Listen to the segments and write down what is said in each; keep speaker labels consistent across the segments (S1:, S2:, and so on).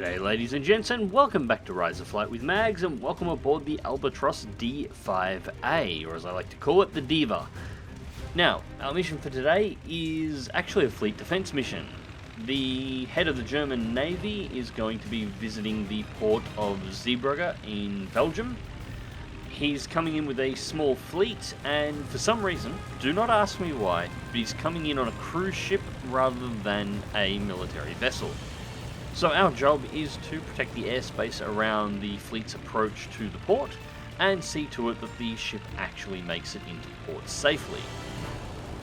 S1: G'day ladies and gents, and welcome back to Rise of Flight with Mags, and welcome aboard the Albatross D.VII, or as I like to call it, the D.Va. Now, our mission for today is actually a fleet defense mission. The head of the German Navy is going to be visiting the port of Zeebrugge in Belgium. He's coming in with a small fleet, and for some reason, do not ask me why, but he's coming in on a cruise ship rather than a military vessel. So our job is to protect the airspace around the fleet's approach to the port and see to it that the ship actually makes it into port safely.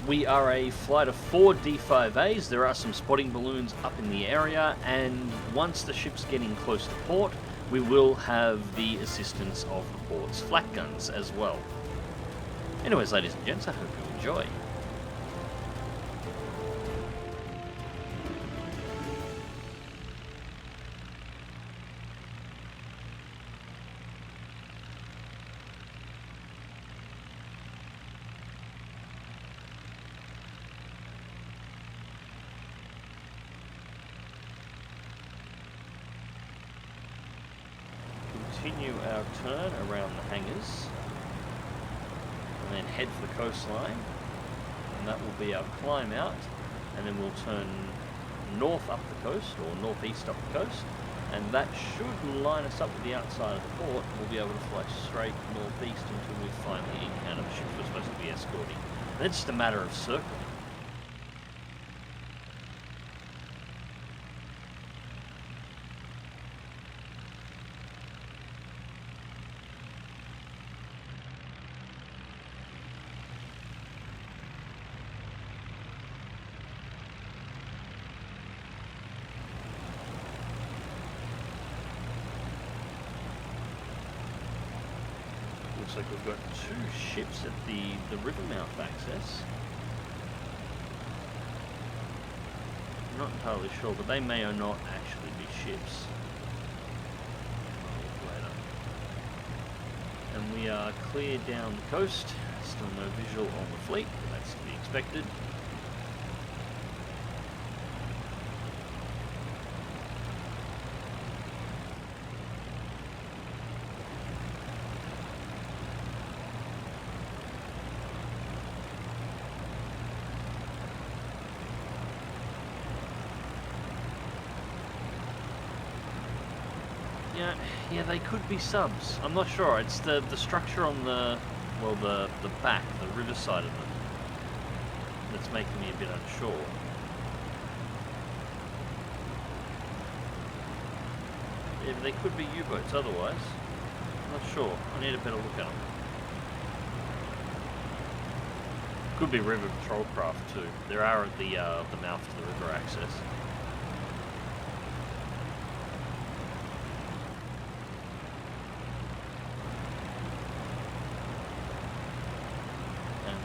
S1: We are a flight of 4 D.VIs. There are some spotting balloons up in the area, and once the ship's getting close to port, we will have the assistance of the port's flak guns as well. Anyways, ladies and gents, I hope you enjoy. Continue our turn around the hangars and then head for the coastline, and that will be our climb out, and then we'll turn north up the coast or northeast up the coast, and that should line us up with the outside of the port. We'll be able to fly straight northeast until we finally encounter the ships we're supposed to be escorting. And it's just a matter of circling. Looks like we've got 2 ships at the river mouth access. I'm not entirely sure, but they may or not actually be ships. I'll look later. And we are clear down the coast. Still no visual on the fleet, but that's to be expected. Yeah, they could be subs. I'm not sure. It's the structure on the back, the river side of them, that's making me a bit unsure. Yeah, but they could be U-boats otherwise. I'm not sure. I need a better look at them. Could be river patrol craft too. There are at the mouth to the river access.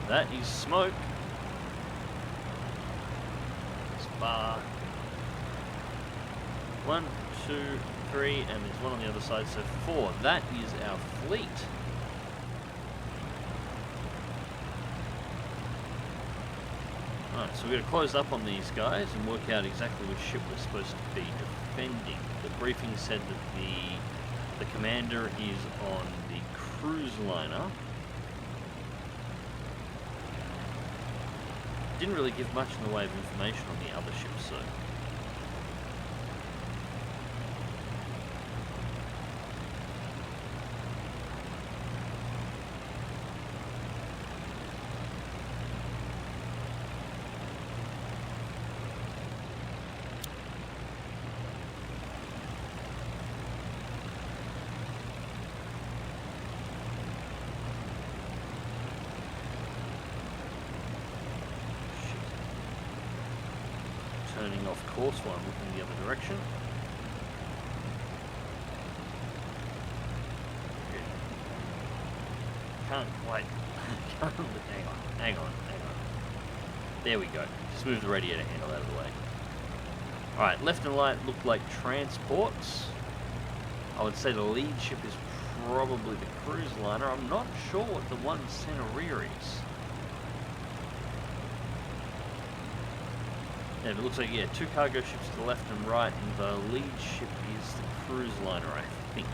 S1: That is smoke. It's bar. 1, 2, 3, and there's one on the other side, so 4. That is our fleet. Alright, so we're going to close up on these guys and work out exactly which ship we're supposed to be defending. The briefing said that the commander is on the cruise liner. Didn't really give much in the way of information on the other ships, so. Turning off course while I'm looking the other direction. Can't quite. Hang on. There we go. Just move the radiator handle out of the way. Alright, left and right look like transports. I would say the lead ship is probably the cruise liner. I'm not sure what the one center rear is. And it looks like, yeah, 2 cargo ships to the left and right, and the lead ship is the cruise liner, I think.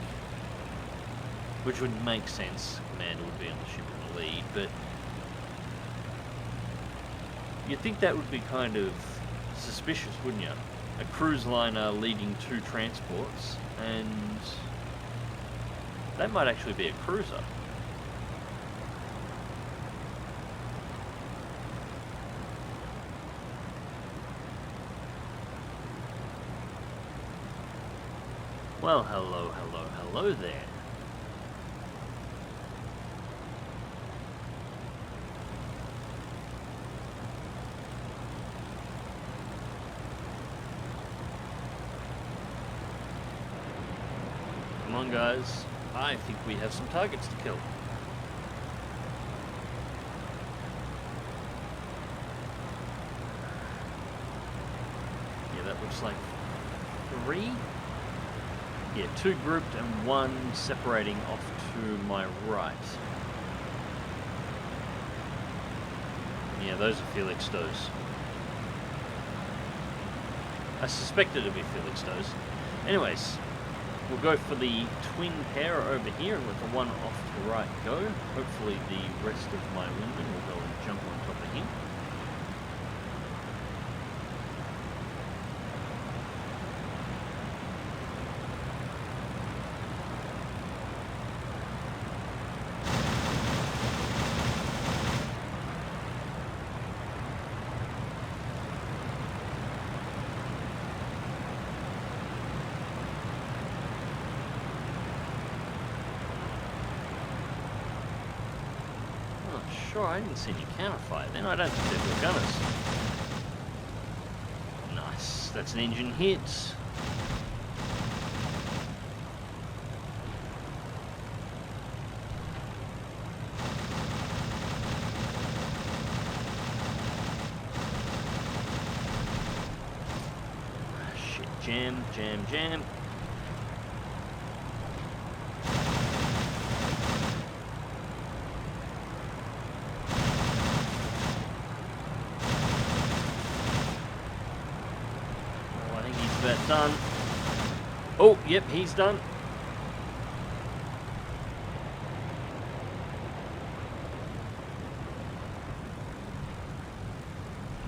S1: Which would make sense. Commander would be on the ship in the lead, but you'd think that would be kind of suspicious, wouldn't you? A cruise liner leading 2 transports, and that might actually be a cruiser. Well, hello, hello, hello there. Come on, guys. I think we have some targets to kill. Yeah, that looks like 3. Yeah, 2 grouped and 1 separating off to my right. Yeah, those are Felixstows. I suspected it'd be Felixstows. Anyways, we'll go for the twin pair over here and let the one off to the right go. Hopefully the rest of my Winwing will go and jump on top of him. Sure, I didn't see any counterfire then. I don't think they were gunners. Nice. That's an engine hit. Shit. Jam, jam, jam. About done. Oh, yep, he's done.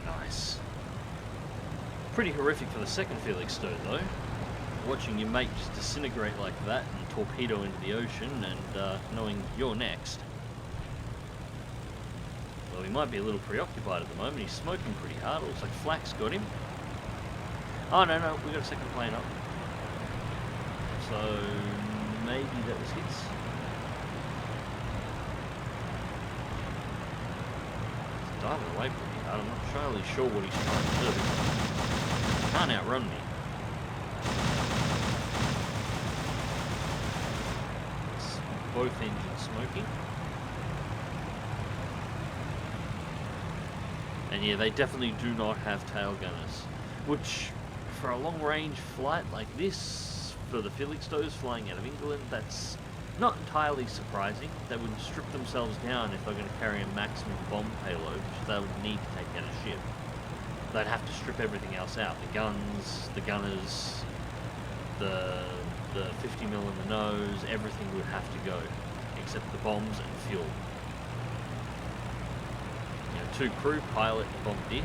S1: Nice. Pretty horrific for the second Felixstowe though. Watching your mate just disintegrate like that and torpedo into the ocean and knowing you're next. Well, he might be a little preoccupied at the moment. He's smoking pretty hard. It looks like Flak's got him. Oh, no, we got a second plane up. So, maybe that was his. He's diving away pretty hard. I'm not entirely sure what he's trying to do. He can't outrun me. It's both engines smoking. And yeah, they definitely do not have tail gunners. Which, for a long-range flight like this, for the Felixstows flying out of England, that's not entirely surprising. They would strip themselves down if they're going to carry a maximum bomb payload, which they would need to take out a ship. They'd have to strip everything else out. The guns, the gunners, the 50mm in the nose, everything would have to go, except the bombs and fuel. You know, 2 crew, pilot, and bombardier.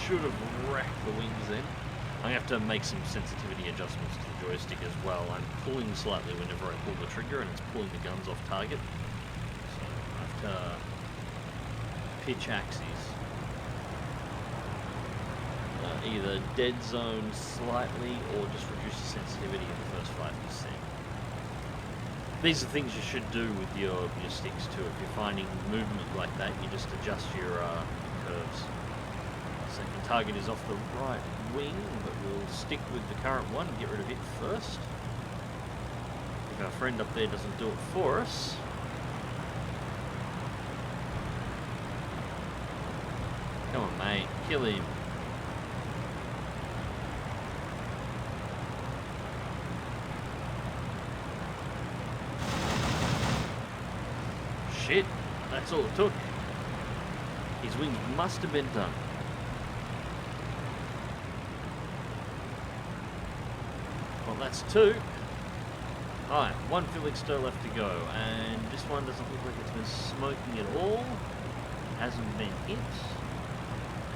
S1: Should have wrecked the wings then. I have to make some sensitivity adjustments to the joystick as well. I'm pulling slightly whenever I pull the trigger and it's pulling the guns off target. So I have to pitch axes. Either dead zone slightly or just reduce the sensitivity in the first 5%. These are things you should do with your sticks too. If you're finding movement like that, you just adjust your curves. Second target is off the right wing, but we'll stick with the current one and get rid of it first. If our friend up there doesn't do it for us. Come on, mate. Kill him. Shit. That's all it took. His wings must have been done. Well, that's 2. Alright, 1 Felix still left to go, and this one doesn't look like it's been smoking at all. Hasn't been hit.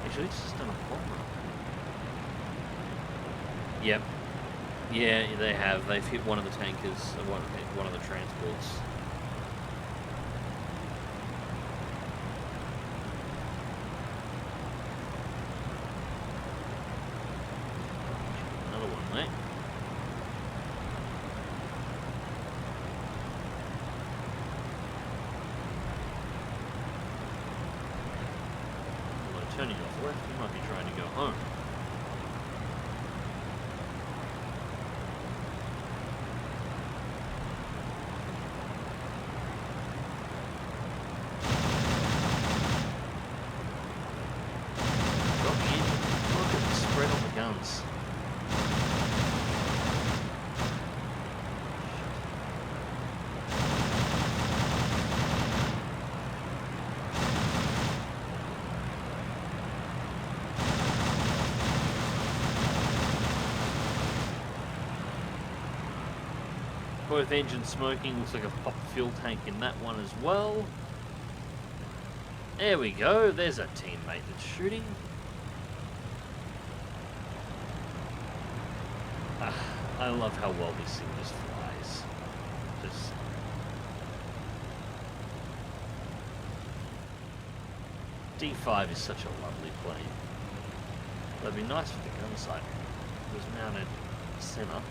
S1: Actually, it's just done a bomb run. Yep. Yeah, they have. They've hit one of the tankers, one of the transports. Another one, mate. Turning off left, he might be trying to go home. Got the engine. Look at the spread on the guns. Both engines smoking, looks like a popped fuel tank in that one as well. There we go, there's a teammate that's shooting. I love how well this thing just flies. Just... D.VII is such a lovely plane. That'd be nice for the gun sight. It was mounted center.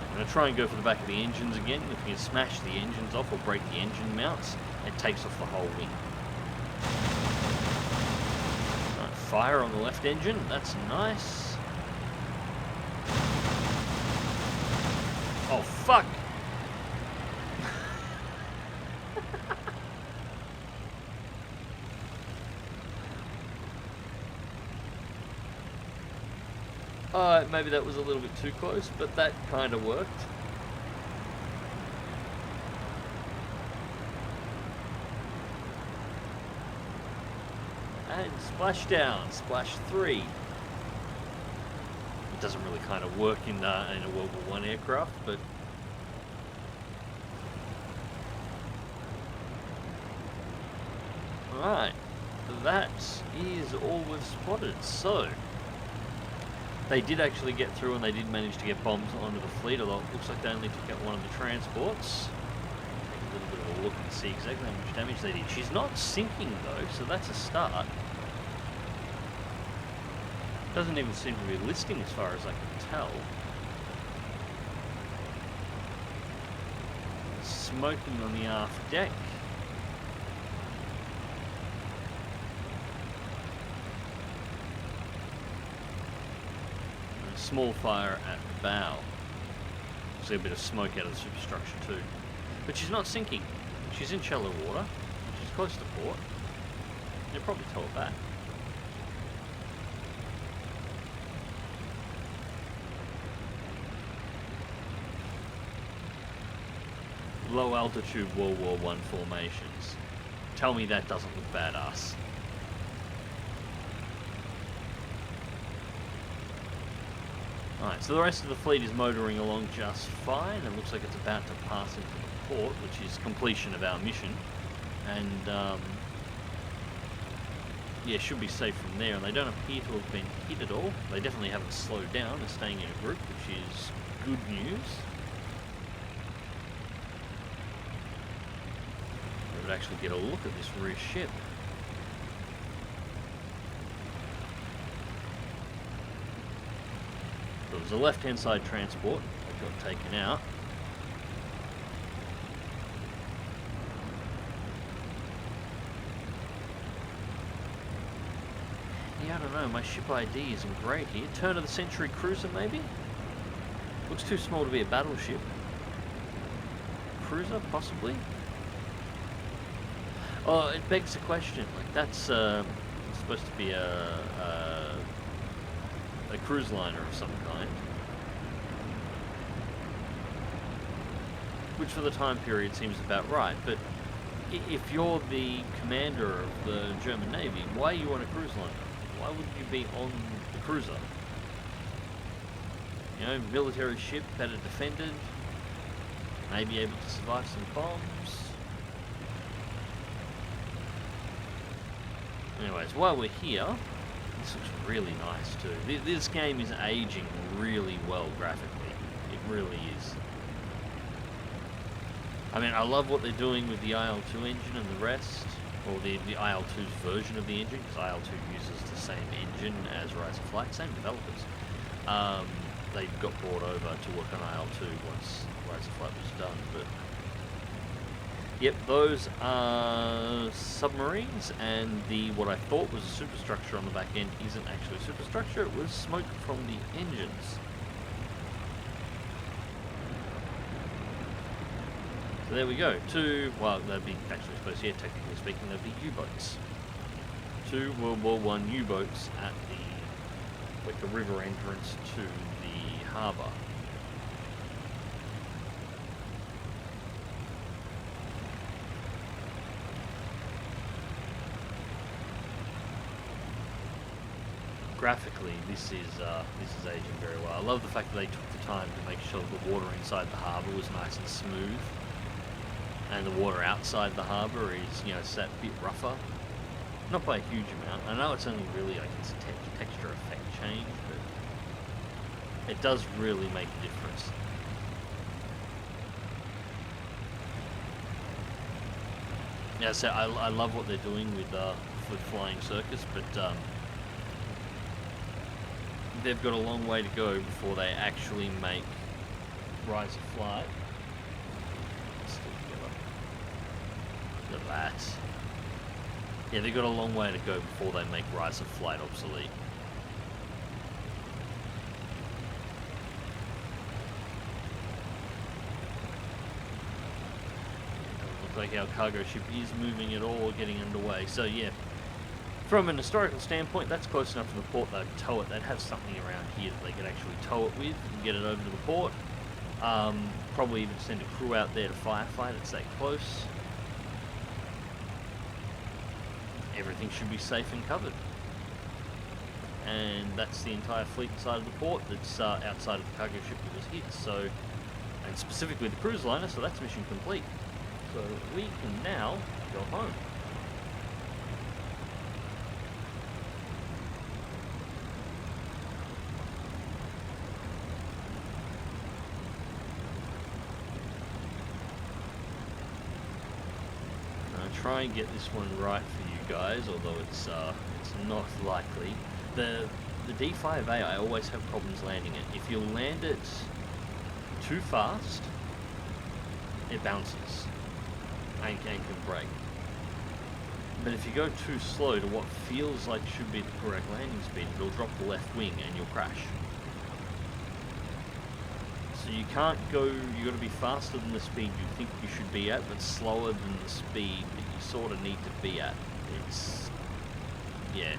S1: I'm going to try and go for the back of the engines again. If we can smash the engines off or break the engine mounts, it takes off the whole wing. Right, fire on the left engine, that's nice. Oh fuck! Maybe that was a little bit too close, but that kind of worked. And splashdown, splash 3. It doesn't really kind of work in a World War I aircraft, but alright, that is all we've spotted. So they did actually get through and they did manage to get bombs onto the fleet, although it looks like they only took out one of the transports. Take a little bit of a look and see exactly how much damage they did. She's not sinking though, so that's a start. Doesn't even seem to be listing as far as I can tell. Smoking on the aft deck. Small fire at the bow. See a bit of smoke out of the superstructure too. But she's not sinking. She's in shallow water. She's close to port. You'll probably tell that. Low altitude World War I formations. Tell me that doesn't look badass. Alright, so the rest of the fleet is motoring along just fine. It looks like it's about to pass into the port, which is completion of our mission. And, yeah, should be safe from there. And they don't appear to have been hit at all. They definitely haven't slowed down. They're staying in a group, which is good news. to actually get a look at this rear ship. There was a left-hand side transport that got taken out. Yeah, I don't know, my ship ID isn't great here. Turn of the century cruiser, maybe? Looks too small to be a battleship. Cruiser, possibly? Oh, it begs the question. Like, that's supposed to be a cruise liner of some kind. Which for the time period seems about right, but if you're the commander of the German Navy, why are you on a cruise liner? Why wouldn't you be on the cruiser? You know, military ship, better defended, maybe able to survive some bombs. Anyways, while we're here, this looks really nice too. This game is aging really well graphically. It really is. I mean, I love what they're doing with the IL-2 engine and the rest, or the IL-2's version of the engine, because IL-2 uses the same engine as Rise of Flight, same developers. They got brought over to work on IL-2 once Rise of Flight was done, but yep, those are submarines, and what I thought was a superstructure on the back end isn't actually a superstructure, it was smoke from the engines. So there we go, well, that'd be actually supposed to, yeah, technically speaking, that'd be U-boats. 2 World War I U-boats at the river entrance to the harbour. Graphically, this is aging very well. I love the fact that they took the time to make sure the water inside the harbour was nice and smooth, and the water outside the harbour is, you know, set a bit rougher. Not by a huge amount. I know it's only really like it's a texture effect change, but it does really make a difference. Yeah, so I love what they're doing with Flying Circus, but they've got a long way to go before they actually make Rise of Flight. Look at that. Yeah, they've got a long way to go before they make Rise of Flight obsolete. Doesn't look like our cargo ship is moving at all or getting underway. So yeah, from an historical standpoint, that's close enough to the port they'd tow it. They'd have something around here that they could actually tow it with and get it over to the port. Probably even send a crew out there to firefight. It's that close. Everything should be safe and covered. And that's the entire fleet inside of the port that's outside of the cargo ship that was hit. So, and specifically the cruise liner, so that's mission complete. So we can now go home. Try and get this one right for you guys, although it's not likely. The D.VII, I always have problems landing it. If you land it too fast, it bounces and can break. But if you go too slow to what feels like should be the correct landing speed, it'll drop the left wing and you'll crash. So you can't go, you got to be faster than the speed you think you should be at, but slower than the speed that you sort of need to be at. It's, yeah.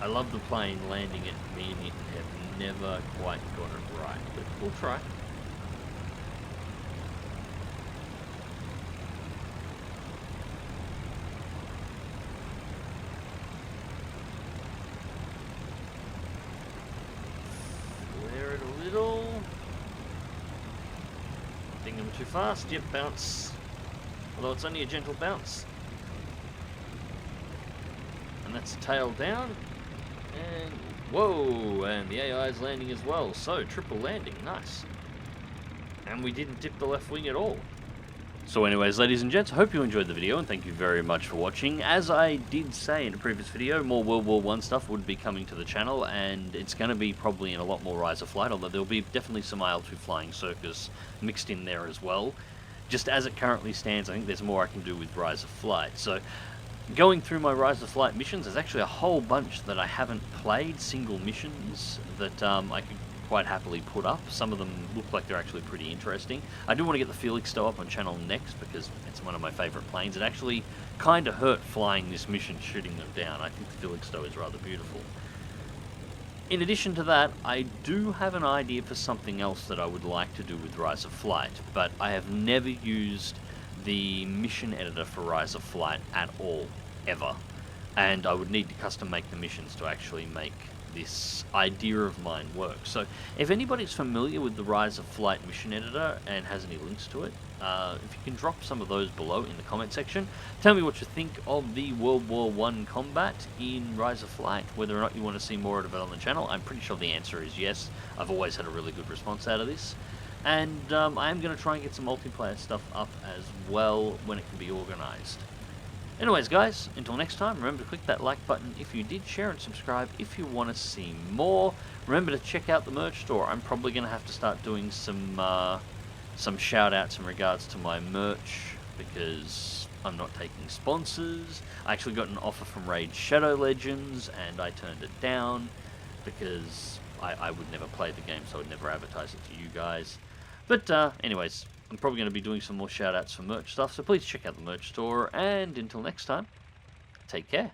S1: I love the plane landing it, me and it have never quite got it right, but we'll try. Too fast, yep, bounce. Although it's only a gentle bounce. And that's tail down. And whoa, and the AI is landing as well. So triple landing, nice. And we didn't dip the left wing at all. So anyways, ladies and gents, I hope you enjoyed the video, and thank you very much for watching. As I did say in a previous video, more World War I stuff would be coming to the channel, and it's going to be probably in a lot more Rise of Flight, although there'll be definitely some IL-2 Flying Circus mixed in there as well. Just as it currently stands, I think there's more I can do with Rise of Flight. So, going through my Rise of Flight missions, there's actually a whole bunch that I haven't played, single missions, that I could quite happily put up. Some of them look like they're actually pretty interesting. I do want to get the Felixstowe up on channel next because it's one of my favourite planes. It actually kind of hurt flying this mission, shooting them down. I think the Felixstowe is rather beautiful. In addition to that, I do have an idea for something else that I would like to do with Rise of Flight, but I have never used the mission editor for Rise of Flight at all, ever. And I would need to custom make the missions to actually make this idea of mine work. So if anybody's familiar with the Rise of Flight mission editor and has any links to it, if you can drop some of those below in the comment section. Tell me what you think of the World War I combat in Rise of Flight, whether or not you want to see more of it on the channel. I'm pretty sure the answer is yes. I've always had a really good response out of this. And I am going to try and get some multiplayer stuff up as well when it can be organised. Anyways, guys, until next time, remember to click that like button if you did, share and subscribe if you want to see more. Remember to check out the merch store. I'm probably going to have to start doing some shout-outs in regards to my merch because I'm not taking sponsors. I actually got an offer from Raid Shadow Legends, and I turned it down because I would never play the game, so I would never advertise it to you guys. But anyways, I'm probably going to be doing some more shout-outs for merch stuff, so please check out the merch store, and until next time, take care.